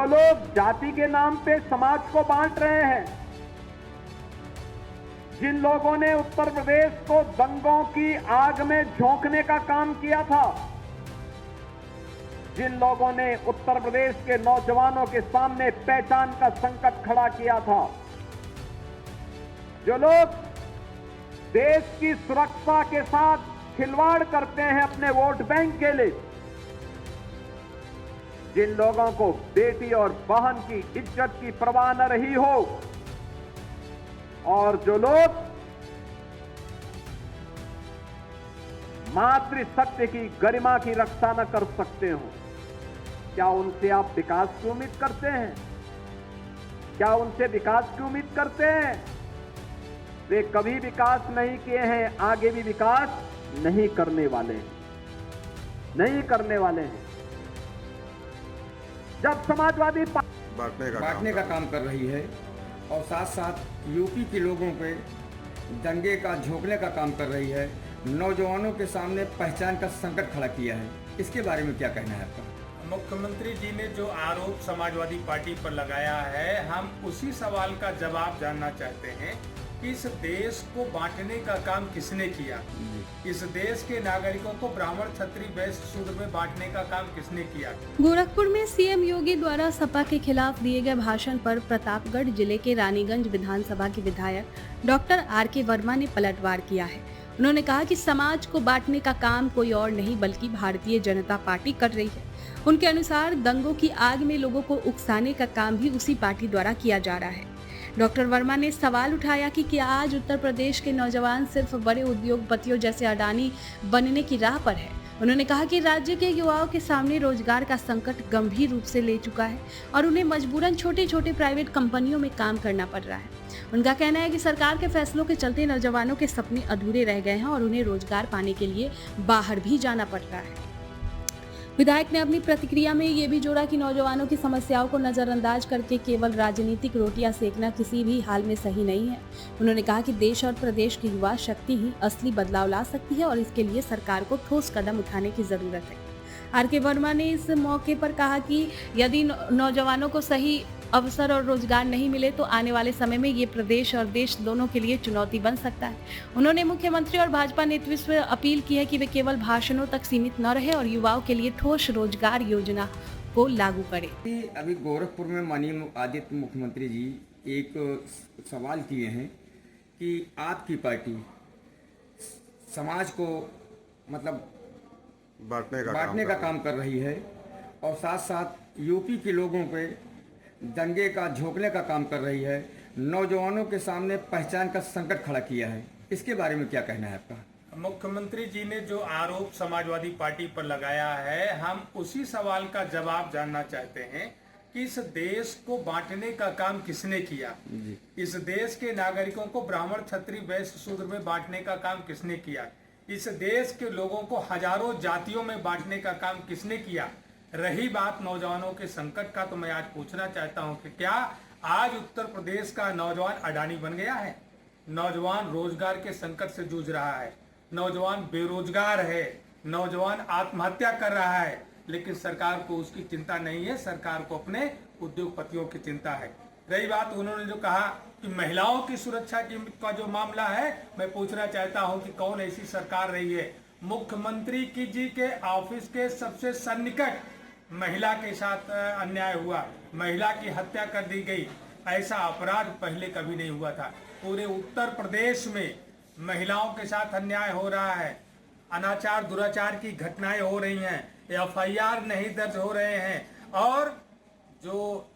जो लोग जाति के नाम पे समाज को बांट रहे हैं, जिन लोगों ने उत्तर प्रदेश को दंगों की आग में झोंकने का काम किया था, जिन लोगों ने उत्तर प्रदेश के नौजवानों के सामने पहचान का संकट खड़ा किया था, जो लोग देश की सुरक्षा के साथ खिलवाड़ करते हैं अपने वोट बैंक के लिए, जिन लोगों को बेटी और बहन की इज्जत की परवाह न रही हो, और जो लोग मातृशक्ति की गरिमा की रक्षा न कर सकते हो, क्या उनसे आप विकास की उम्मीद करते हैं? क्या उनसे विकास की उम्मीद करते हैं? वे कभी विकास नहीं किए हैं, आगे भी विकास नहीं करने वाले हैं, नहीं करने वाले हैं। जब समाजवादी बांटने का काम कर रही है और साथ साथ यूपी के लोगों पे दंगे का झोंकने का काम कर रही है, नौजवानों के सामने पहचान का संकट खड़ा किया है, इसके बारे में क्या कहना है आपका? मुख्यमंत्री जी ने जो आरोप समाजवादी पार्टी पर लगाया है, हम उसी सवाल का जवाब जानना चाहते हैं कि इस देश को बांटने का काम किसने किया? इस देश के नागरिकों को ब्राह्मण, क्षत्रिय, वैश्य, शूद्र में बांटने का काम किसने किया? गोरखपुर में सीएम योगी द्वारा सपा के खिलाफ दिए गए भाषण पर प्रतापगढ़ जिले के रानीगंज विधानसभा के विधायक डॉक्टर आर.के. वर्मा ने पलटवार किया है। उन्होंने कहा कि समाज को बांटने का काम कोई और नहीं बल्कि भारतीय जनता पार्टी कर रही है। उनके अनुसार दंगों की आग में लोगों को उकसाने का काम भी उसी पार्टी द्वारा किया जा रहा है। डॉक्टर वर्मा ने सवाल उठाया कि क्या आज उत्तर प्रदेश के नौजवान सिर्फ बड़े उद्योगपतियों जैसे अडानी बनने की राह पर है। उन्होंने कहा कि राज्य के युवाओं के सामने रोजगार का संकट गंभीर रूप से ले चुका है और उन्हें मजबूरन छोटे छोटे प्राइवेट कंपनियों में काम करना पड़ रहा है। उनका कहना है कि सरकार के फैसलों के चलते नौजवानों के सपने अधूरे रह गए हैं और उन्हें रोजगार पाने के लिए बाहर भी जाना पड़ रहा है। विधायक ने अपनी प्रतिक्रिया में ये भी जोड़ा कि नौजवानों की समस्याओं को नजरअंदाज करके केवल राजनीतिक रोटियां सेकना किसी भी हाल में सही नहीं है। उन्होंने कहा कि देश और प्रदेश की युवा शक्ति ही असली बदलाव ला सकती है और इसके लिए सरकार को ठोस कदम उठाने की जरूरत है। आर.के. वर्मा ने इस मौके पर कहा कि यदि नौजवानों को सही अवसर और रोजगार नहीं मिले तो आने वाले समय में ये प्रदेश और देश दोनों के लिए चुनौती बन सकता है। उन्होंने मुख्यमंत्री और भाजपा नेतृत्व से अपील की है कि वे केवल भाषणों तक सीमित न रहे और युवाओं के लिए ठोस रोजगार योजना को लागू करें। अभी गोरखपुर में माननीय आदित्य मुख्यमंत्री जी एक सवाल किए हैं कि आपकी पार्टी समाज को मतलब बांटने का काम कर रही है और साथ साथ यूपी के लोगों पे दंगे का झोंकने का काम कर रही है, नौजवानों के सामने पहचान का संकट खड़ा किया है, इसके बारे में क्या कहना है आपका? मुख्यमंत्री जी ने जो आरोप समाजवादी पार्टी पर लगाया है, हम उसी सवाल का जवाब जानना चाहते हैं कि इस देश को बांटने का काम किसने किया? इस देश के नागरिकों को ब्राह्मण, क्षत्रिय, वैश्य, शूद्र में बांटने का काम किसने किया? इस देश के लोगों को हजारों जातियों में बांटने का काम किसने किया? रही बात नौजवानों के संकट का, तो मैं आज पूछना चाहता हूं कि क्या आज उत्तर प्रदेश का नौजवान अडानी बन गया है? नौजवान रोजगार के संकट से जूझ रहा है, नौजवान बेरोजगार है, नौजवान आत्महत्या कर रहा है, लेकिन सरकार को उसकी चिंता नहीं है, सरकार को अपने उद्योगपतियों की चिंता है। रही बात उन्होंने जो कहा कि महिलाओं की सुरक्षा का जो मामला है, मैं पूछना चाहता हूं कि कौन ऐसी सरकार रही है? मुख्यमंत्री की जी के ऑफिस के सबसे सन्निकट महिला के साथ अन्याय हुआ, महिला की हत्या कर दी गई। ऐसा अपराध पहले कभी नहीं हुआ था। पूरे उत्तर प्रदेश में महिलाओं के साथ अन्याय हो रहा है, अनाचार दुराचार की घटनाएं हो रही हैं, एफआईआर नहीं दर्ज हो रहे हैं, और जो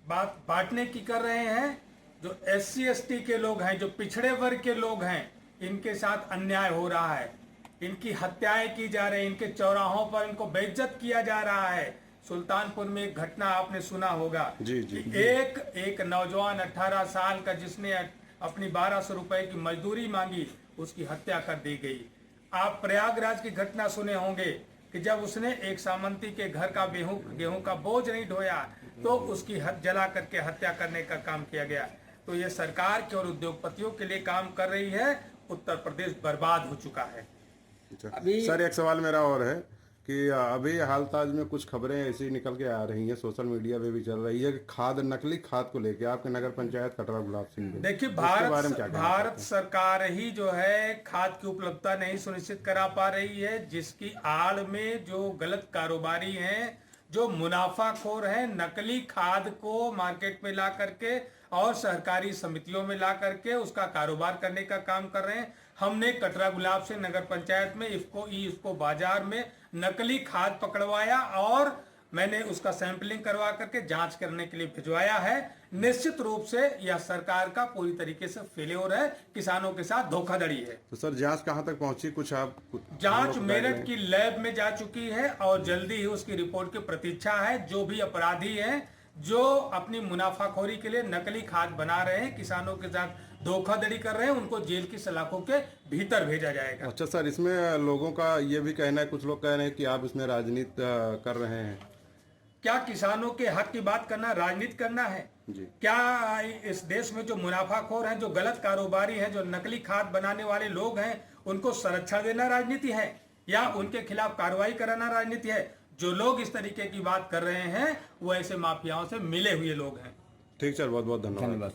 बात बांटने की कर रहे हैं, जो SC ST के लोग हैं, जो पिछड़े वर्ग के लोग हैं, इनके साथ अन्याय हो रहा है, इनकी हत्याएं की जा रही, इनके चौराहों पर इनको बेइज्जत किया जा रहा है। सुल्तानपुर में एक घटना आपने सुना होगा कि एक नौजवान 18 साल का जिसने अपनी 1200 रुपए की मजदूरी मांगी, उसकी हत्या कर दी गई। आप प्रयागराज की घटना सुने होंगे कि जब उसने एक सामंती के घर का गेहूं का बोझ नहीं ढोया तो उसकी जला करके हत्या करने का काम किया गया। तो ये सरकार के और उद्योगपतियों के लिए काम कर रही है। उत्तर प्रदेश बर्बाद हो चुका है। अभी सर एक सवाल मेरा और है, कि अभी हाल ताज में कुछ खबरें ऐसी निकल के आ रही हैं, सोशल मीडिया पे भी चल रही है कि नकली खाद को लेके आपके नगर पंचायत कटरा गुलाब सिंह में, देखिए, इसके बारे में क्या कहना भारत चाहते हैं? सरकार ही जो है खाद की उपलब्धता नहीं सुनिश्चित करा पा रही है, जिसकी आड़ में जो गलत कारोबारी हैं, जो मुनाफाखोर हैं, नकली खाद को मार्केट में ला करके और सहकारी समितियों में ला करके उसका कारोबार करने का काम कर रहे हैं। हमने कटरा गुलाब सिंह नगर पंचायत में इफ्को बाजार में नकली खाद पकड़वाया और मैंने उसका सैंपलिंग करवा करके जांच करने के लिए भिजवाया है। निश्चित रूप से यह सरकार का पूरी तरीके से फेल्योर है, किसानों के साथ धोखाधड़ी है। तो सर जांच कहां तक पहुंची, कुछ आप जांच मेरठ की लैब में जा चुकी है और जल्दी ही उसकी रिपोर्ट की प्रतीक्षा है। जो भी अपराधी हैं, जो अपनी मुनाफाखोरी के लिए नकली खाद बना रहे हैं, किसानों के साथ धोखाधड़ी कर रहे हैं, उनको जेल की सलाखों के भीतर भेजा जाएगा। अच्छा सर, इसमें लोगों का ये भी कहना है, कुछ लोग कह रहे हैं कि आप इसमें राजनीति कर रहे हैं। क्या किसानों के हक की बात करना राजनीति करना है? जी। क्या इस देश में जो मुनाफाखोर हैं, जो गलत कारोबारी हैं, जो नकली खाद बनाने वाले लोग हैं, उनको संरक्षण देना राजनीति है या उनके खिलाफ कार्रवाई कराना राजनीति है? जो लोग इस तरीके की बात कर रहे हैं वो ऐसे माफियाओं से मिले हुए लोग हैं। ठीक सर, बहुत बहुत धन्यवाद।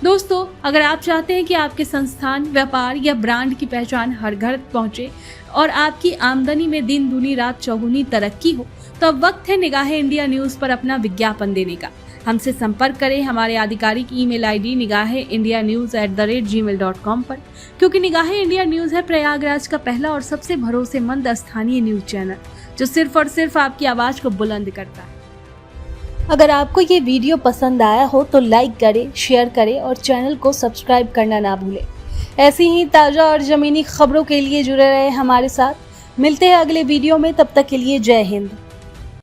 दोस्तों, अगर आप चाहते हैं कि आपके संस्थान, व्यापार या ब्रांड की पहचान हर घर पहुंचे और आपकी आमदनी में दिन दूनी रात चौगुनी तरक्की हो, तो अब वक्त है निगाहे इंडिया न्यूज पर अपना विज्ञापन देने का। हमसे संपर्क करें हमारे आधिकारिक ईमेल आईडी nigahe-india-news@gmail.com पर, क्योंकि निगाहे इंडिया न्यूज है प्रयागराज का पहला और सबसे भरोसेमंद स्थानीय न्यूज चैनल, जो सिर्फ और सिर्फ आपकी आवाज को बुलंद करता है। अगर आपको ये वीडियो पसंद आया हो तो लाइक करें, शेयर करें और चैनल को सब्सक्राइब करना ना भूलें। ऐसी ही ताज़ा और ज़मीनी खबरों के लिए जुड़े रहे हमारे साथ। मिलते हैं अगले वीडियो में, तब तक के लिए जय हिंद।